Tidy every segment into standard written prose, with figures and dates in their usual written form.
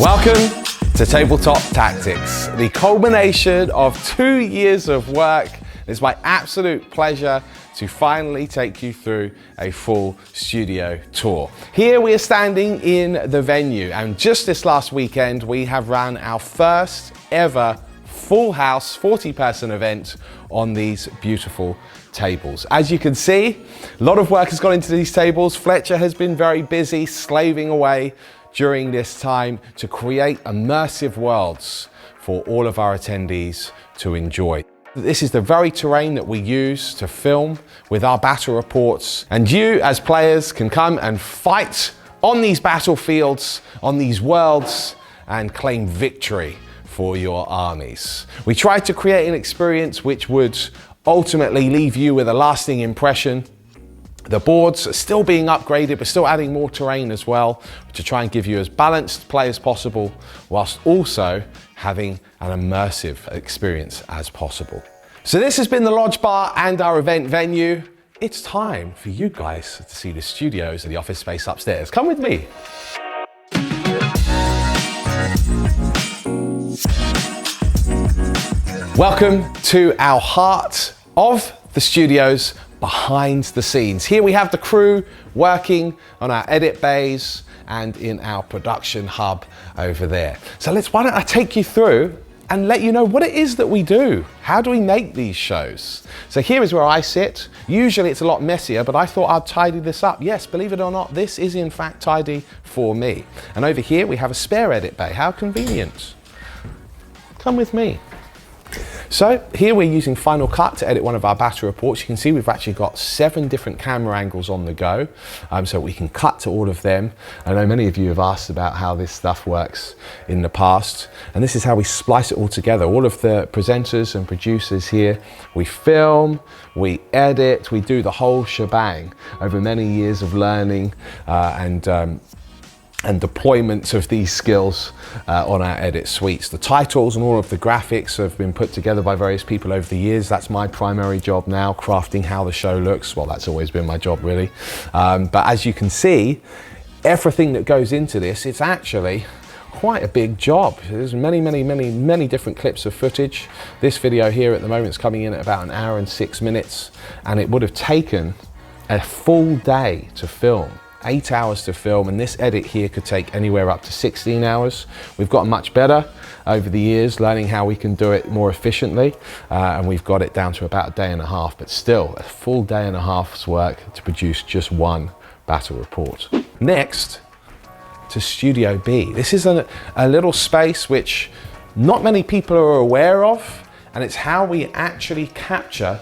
Welcome to Tabletop Tactics, the culmination of 2 years of work. It's my absolute pleasure to finally take you through a full studio tour. Here we are standing in the venue, and just this last weekend we have run our first ever full house 40-person event on these beautiful tables. As you can see, a lot of work has gone into these tables. Fletcher has been very busy slaving away during this time to create immersive worlds for all of our attendees to enjoy. This is the very terrain that we use to film with our battle reports, and you as players can come and fight on these battlefields, on these worlds, and claim victory for your armies. We tried to create an experience which would ultimately leave you with a lasting impression. The boards are still being upgraded, but still adding more terrain as well to try and give you as balanced play as possible, whilst also having an immersive experience as possible. So this has been the Lodge Bar and our event venue. It's time for you guys to see the studios and the office space upstairs. Come with me. Welcome to our heart of the studios, behind the scenes. Here we have the crew working on our edit bays and in our production hub over there. So why don't I take you through and let you know what it is that we do. How do we make these shows? So here is where I sit. Usually it's a lot messier, but I thought I'd tidy this up. Yes, believe it or not, this is in fact tidy for me. And over here we have a spare edit bay. How convenient. Come with me. So here we're using Final Cut to edit one of our battle reports. You can see we've actually got 7 different camera angles on the go, so we can cut to all of them. I know many of you have asked about how this stuff works in the past, and this is how we splice it all together. All of the presenters and producers here, we film, we edit, we do the whole shebang over many years of learning and deployment of these skills on our edit suites. The titles and all of the graphics have been put together by various people over the years. That's my primary job now, crafting how the show looks. Well, that's always been my job really. But as you can see, everything that goes into this, it's actually quite a big job. There's many different clips of footage. This video here at the moment is coming in at about 1 hour and 6 minutes, and it would have taken a full day to film. 8 hours to film, and this edit here could take anywhere up to 16 hours. We've gotten much better over the years, learning how we can do it more efficiently, and we've got it down to about a day and a half, but still a full day and a half's work to produce just one battle report. Next, to Studio B. This is a little space which not many people are aware of, and it's how we actually capture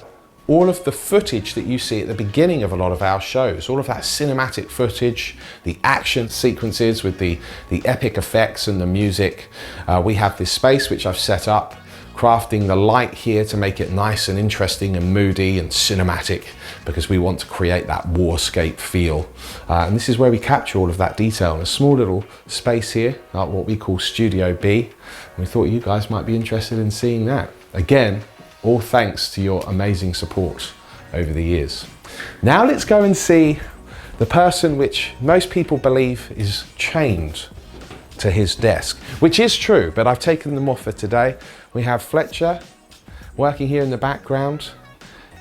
all of the footage that you see at the beginning of a lot of our shows, all of that cinematic footage, the action sequences with the epic effects and the music. We have this space which I've set up, crafting the light here to make it nice and interesting and moody and cinematic, because we want to create that warscape feel. And this is where we capture all of that detail in a small little space here, what we call Studio B. And we thought you guys might be interested in seeing that. Again, all thanks to your amazing support over the years. Now let's go and see the person which most people believe is chained to his desk, which is true, but I've taken them off for today. We have Fletcher working here in the background.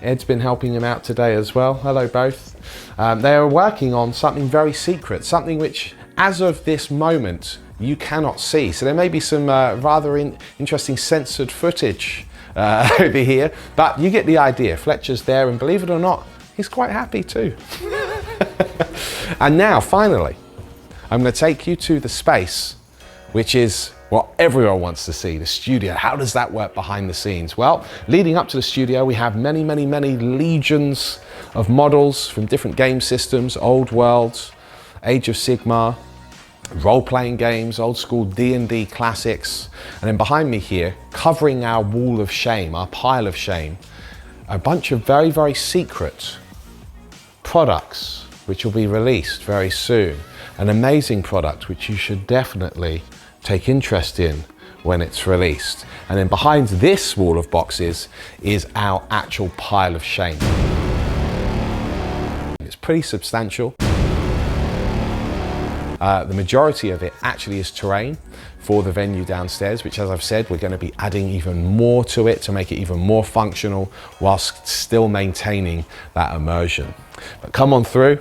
Ed's been helping him out today as well. Hello both. They are working on something very secret, something which as of this moment you cannot see. So there may be some rather interesting censored footage over here, but you get the idea. Fletcher's there, and believe it or not, he's quite happy too. And now, finally, I'm going to take you to the space, which is what everyone wants to see, the studio. How does that work behind the scenes? Well, leading up to the studio, we have many legions of models from different game systems, Old World, Age of Sigmar, role-playing games, old school D&D classics, and then behind me here, covering our wall of shame, our pile of shame, a bunch of very secret products which will be released very soon. An amazing product which you should definitely take interest in when it's released. And then behind this wall of boxes is our actual pile of shame. It's pretty substantial. The majority of it actually is terrain for the venue downstairs, which, as I've said, we're going to be adding even more to it to make it even more functional whilst still maintaining that immersion. But come on through.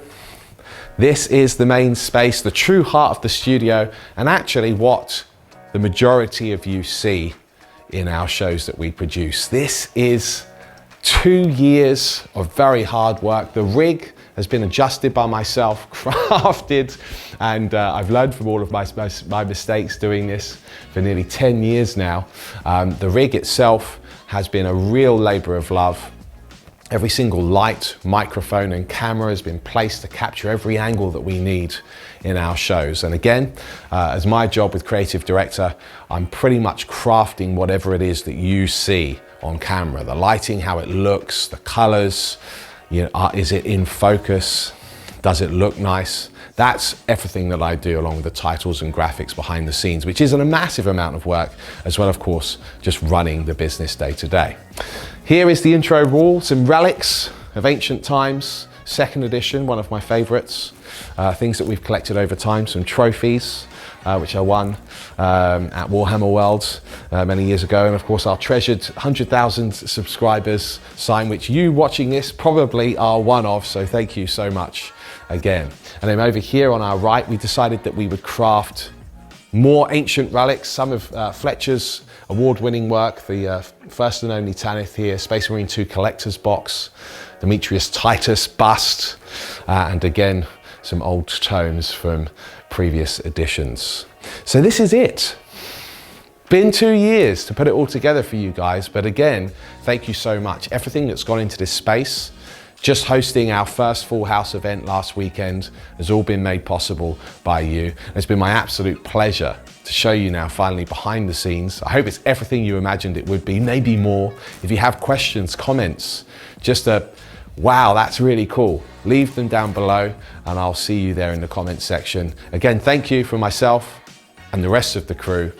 This is the main space, the true heart of the studio, and actually what the majority of you see in our shows that we produce. This is 2 years of very hard work. The rig has been adjusted by myself, crafted, and I've learned from all of my mistakes doing this for nearly 10 years now. The rig itself has been a real labor of love. Every single light, microphone and camera has been placed to capture every angle that we need in our shows. And again, as my job with creative director, I'm pretty much crafting whatever it is that you see on camera. The lighting, how it looks, the colors, is it in focus? Does it look nice? That's everything that I do, along with the titles and graphics behind the scenes, which is a massive amount of work, as well, of course, just running the business day to day. Here is the intro wall, some relics of ancient times, 2nd edition, one of my favorites, things that we've collected over time, some trophies, which I won at Warhammer Worlds many years ago, and of course our treasured 100,000 subscribers sign, which you watching this probably are one of, so thank you so much again. And then over here on our right, we decided that we would craft more ancient relics, some of Fletcher's award-winning work, the first and only Tanith here, Space Marine 2 collector's box, Demetrius Titus bust, and again, some old tomes from previous editions. So this is it. Been 2 years to put it all together for you guys, but again, thank you so much. Everything that's gone into this space, just hosting our first Full House event last weekend, has all been made possible by you. It's been my absolute pleasure to show you now finally behind the scenes. I hope it's everything you imagined it would be, maybe more. If you have questions, comments, just a wow, that's really cool, leave them down below and I'll see you there in the comments section. Again, thank you from myself and the rest of the crew.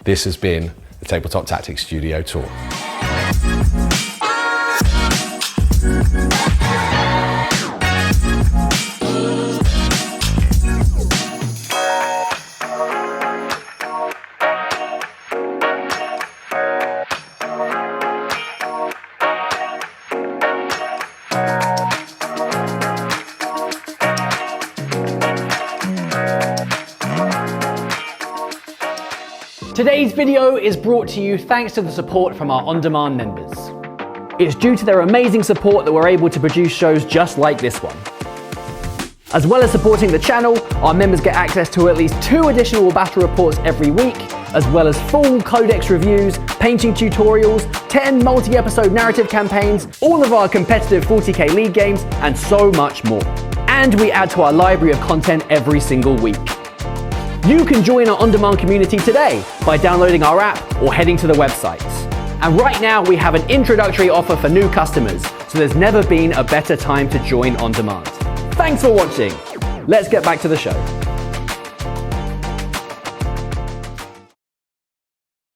This has been the Tabletop Tactics Studio Tour. Today's video is brought to you thanks to the support from our on-demand members. It's due to their amazing support that we're able to produce shows just like this one. As well as supporting the channel, our members get access to at least 2 additional battle reports every week, as well as full codex reviews, painting tutorials, 10 multi-episode narrative campaigns, all of our competitive 40k league games, and so much more. And we add to our library of content every single week. You can join our on-demand community today by downloading our app or heading to the website. And right now we have an introductory offer for new customers, so there's never been a better time to join on demand. Thanks for watching. Let's get back to the show.